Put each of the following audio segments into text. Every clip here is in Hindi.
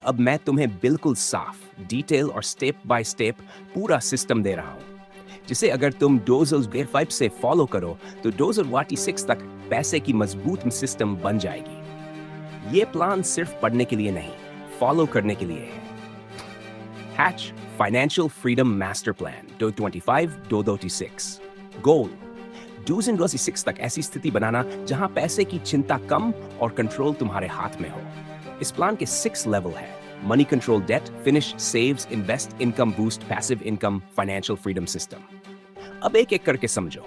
अब मैं तुम्हें बिल्कुल साफ, डिटेल और स्टेप बाय स्टेप पूरा सिस्टम दे रहा हूं, जिसे अगर तुम डोजर गेयर 5 से फॉलो करो तो डोजर वाटी 6 तक पैसे की मजबूत सिस्टम बन जाएगी। ये प्लान सिर्फ पढ़ने के लिए नहीं, फॉलो करने के लिए है। Hatch financial freedom master plan 2025-2026 goal does and 6 तक ऐसी स्थिति बनाना जहां पैसे की चिंता कम और कंट्रोल तुम्हारे हाथ में हो। इस प्लान के 6 लेवल है: money control, debt finish, saves, invest, income boost, passive income, financial freedom system. अब एक एक करके समझो।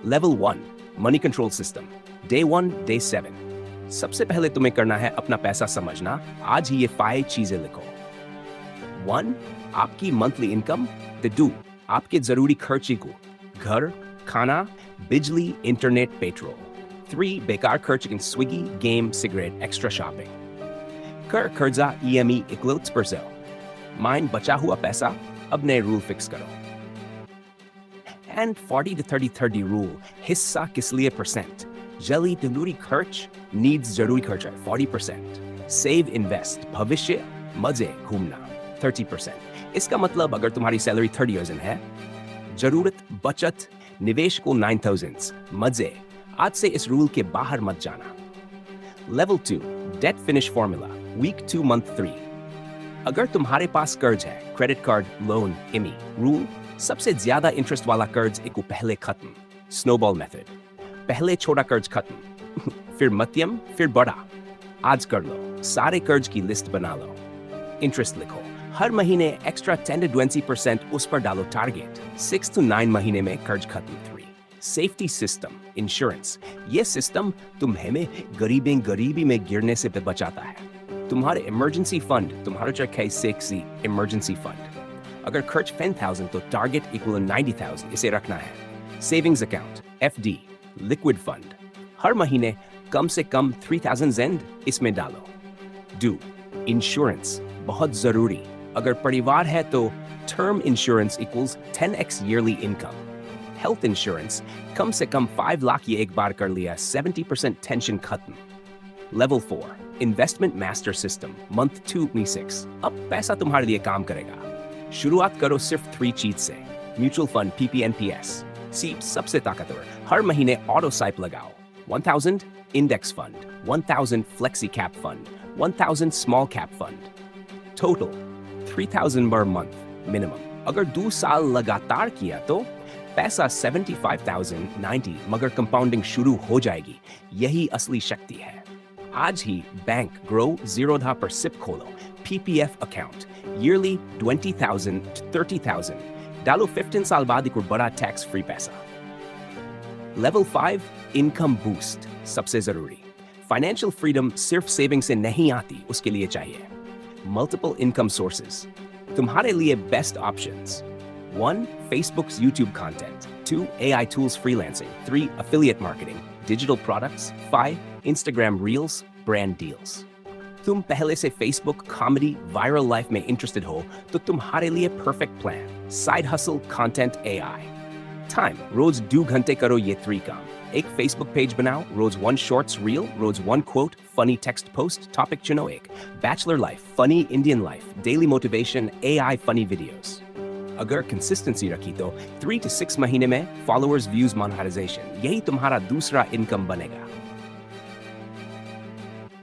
Level 1 money control system, day 1 day 7। सबसे पहले तुम्हें करना है अपना पैसा समझना। आज ही ये 5 चीजें लिखो। 1 आपकी मंथली इनकम, द डू आपके जरूरी खर्चे को, घर, खाना, बिजली, इंटरनेट, पेट्रोल। 3 बेकार खर्च in Swiggy, game, cigarette, extra shopping. कर कर्जा, EME इक्वल्स पर ज़ो। माइंड बचा हुआ पैसा, अब नए रूल फिक्स करो। एंड 40-30-30 रूल, हिस्सा किस लिए परसेंट, जल्दी जरूरी खर्च, नीड्स जरूरी खर्च 40%, सेव इन्वेस्ट भविष्य, मजे घूमना 30%। इसका मतलब अगर तुम्हारी सैलरी 30,000 है, जरूरत बचत निवेश को 9,000, मजे आज से इस रूल के बाहर मत जाना। Level 2 debt finish formula, week 2 month 3। अगर तुम्हारे पास कर्ज है, credit card, loan, EMI rule, सबसे ज्यादा इंटरेस्ट वाला कर्ज एक पहले खत्म, स्नोबॉल मेथड। पहले छोटा कर्ज खत्म, फिर मध्यम, फिर बड़ा। आज कर लो, सारे कर्ज की लिस्ट बना लो, इंटरेस्ट लिखो, हर महीने एक्स्ट्रा 10-20% उस पर डालो टारगेट। 6 to 9 महीने में कर्ज खत्म। 3 सेफ्टी सिस्टम, इंश्योरेंस। ये सिस्टम तुम्हें गरीबी में गिरने से बचाता है। तुम्हारे इमरजेंसी फंड, तुम्हारा चाहे सेक्सी इमरजेंसी फंड। अगर खर्च 10,000 तो टारगेट इक्वल 90,000 इसे रखना है। Savings account, FD, liquid fund, हर महीने कम से कम 3,000 ज़ेंड इसमें डालो। डू इंश्योरेंस बहुत जरूरी। अगर परिवार है तो term insurance equals 10x yearly income. Health insurance कम से कम 5 लाख ये एक बार कर लिया, 70% टेंशन खत्म। Level 4 investment master system, month 2 में 6। अब पैसा तुम्हारे लिए काम करेगा। शुरुआत करो सिर्फ 3 चीज से: म्यूचुअल फंड, PPNPS, सीप सबसे ताकतवर, हर महीने ऑटो साइप लगाओ। 1,000 index fund, 1,000 flexi cap fund, 1,000 small cap fund. Total 3,000 per month minimum. अगर 2 साल लगातार किया तो पैसा 75,090, मगर कंपाउंडिंग शुरू हो जाएगी। यही असली शक्ति है। आज ही बैंक ग्रो 0 पर सिप खोलो, PPF अकाउंट, ईयरली 20,000 to 30,000 डालो। 15 साल बाद एक बड़ा टैक्स फ्री पैसा। लेवल 5 इनकम बूस्ट, सबसे जरूरी। फाइनेंशियल फ्रीडम सिर्फ सेविंग से नहीं आती, उसके लिए चाहिए मल्टीपल इनकम सोर्सेज। तुम्हारे लिए best options: 1 Facebook's YouTube content, 2 AI tools freelancing, 3 affiliate marketing, digital products, 5 Instagram reels, brand deals। तुम पहले से फेसबुक, कॉमेडी, वायरल लाइफ में इंटरेस्टेड हो तो तुम्हारे लिए perfect plan. Side hustle, content, AI। Time रोज 2 घंटे करो ये 3 काम। एक फेसबुक पेज बनाओ, रोज 1 शॉर्ट्स रील, रोज 1 quote, funny text post, topic चुनो एक। Bachelor life, funny Indian life, daily motivation, AI funny videos. अगर कंसिस्टेंसी रखी तो 3 to 6 महीने में फॉलोअर्स, व्यूज, मोनेटाइजेशन, यही तुम्हारा दूसरा इनकम बनेगा।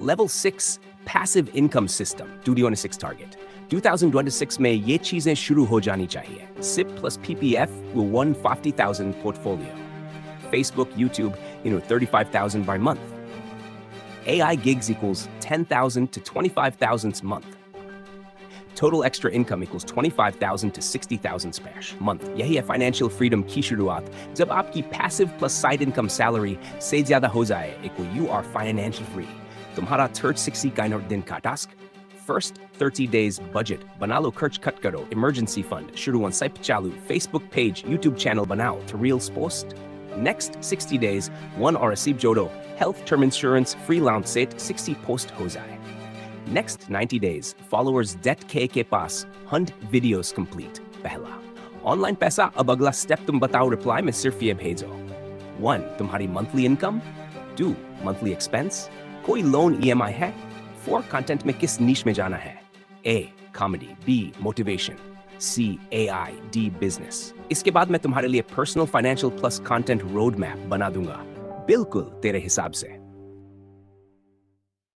Level 6 passive income system, 2026 target. 2026 में ये चीजें शुरू हो जानी चाहिए। SIP plus PPF will 150,000 portfolio. Facebook, YouTube, 35,000 by month. AI gigs equals 10,000 to 25,000 month. Total extra income equals 25,000 to 60,000 स्पैश month. यही है फाइनेंशियल फ्रीडम की शुरुआत। जब आपकी passive plus side income salary से ज्यादा हो जाए, equal you are financial free. तुम्हारा थर्ड 60 दिन का टास्क: फर्स्ट 30 days बजट बना लो, खर्च कट करो, इमरजेंसी फंड शुरू, साइप चालू, फेसबुक पेज, यूट्यूब चैनल बनाओ, to reels post. Next 60 days 1 और रसीब जोड़ो, health, term insurance, freelance set 60 post हो जाए। नेक्स्ट 90 days फॉलोअर्स डेट के पास, 100 वीडियोस कंप्लीट। पहला ऑनलाइन पैसा। अब अगला स्टेप तुम बताओ, रिप्लाई में सिर्फ ये भेजो: 1 तुम्हारी मंथली इनकम, 2 मंथली एक्सपेंस, कोई लोन EMI है, 4 कंटेंट में किस नीश में जाना है, A. Comedy, B. Motivation, C. AI, D. Business. इसके बाद मैं तुम्हारे लिए personal financial plus content road map बना दूंगा, बिल्कुल तेरे हिसाब से।